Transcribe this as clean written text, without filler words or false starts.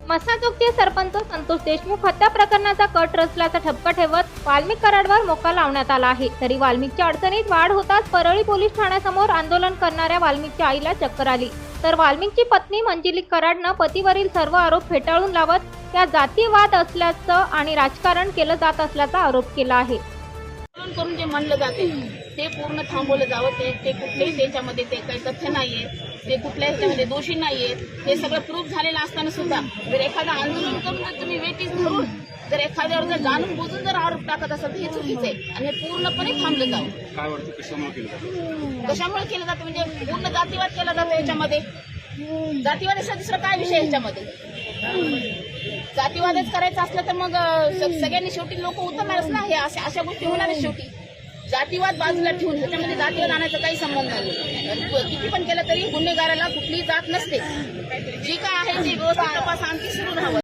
मसाजोगचे सरपंच संतोष देशमुख हत्या प्रकरणाचा कट रचल्याचा ठपका ठेवत वाल्मिक कराडवर मोका लावण्यात आला आहे. तरी वाल्मिकच्या अडचणीत वाढ होताच परळी पोलीस ठाण्यासमोर आंदोलन करणाऱ्या वाल्मिकच्या आईला चक्कर आली. तर वाल्मिकची पत्नी मंजिली कराडनं पतीवरील सर्व आरोप फेटाळून लावत त्या जातीयवाद असल्याचं आणि राजकारण केलं जात असल्याचा आरोप केला आहे. करून जे म्हणलं जाते ते पूर्ण थांबवलं जावं. ते कुठल्याही त्याच्यामध्ये ते काही तथ्य नाहीये, ते कुठल्याही ह्याच्यामध्ये दोषी नाहीयेत. हे सगळं प्रूफ झालेलं असताना सुद्धा जर एखादं आंदोलन करून जर तुम्ही वेटीस धरून जर एखाद्यावर जर जाणून बुजून जर आरोप टाकत असाल तर हे चुकीचं आहे आणि हे पूर्णपणे थांबलं जावं. काय वाटतं कशामुळे केलं जातं? कशामुळे केलं जातं म्हणजे पूर्ण जातीवाद केला जातो याच्यामध्ये. जातीवादाचा दुसरा काय विषय ह्याच्यामध्ये? जातीवादच करायचा असलं तर मग सगळ्यांनी शेवटी लोक उतरणारच ना. हे अशा गोष्टी होणारच शेवटी. जातीवाद बाजूला ठेवून ह्याच्यामध्ये जातीवाद आणायचा काही संबंध नाही. किती पण केलं तरी गुन्हेगाराला कुठलीही जात नसते. जी काय आहे ती व्यवस्था तपास आणखी सुरू राहावं.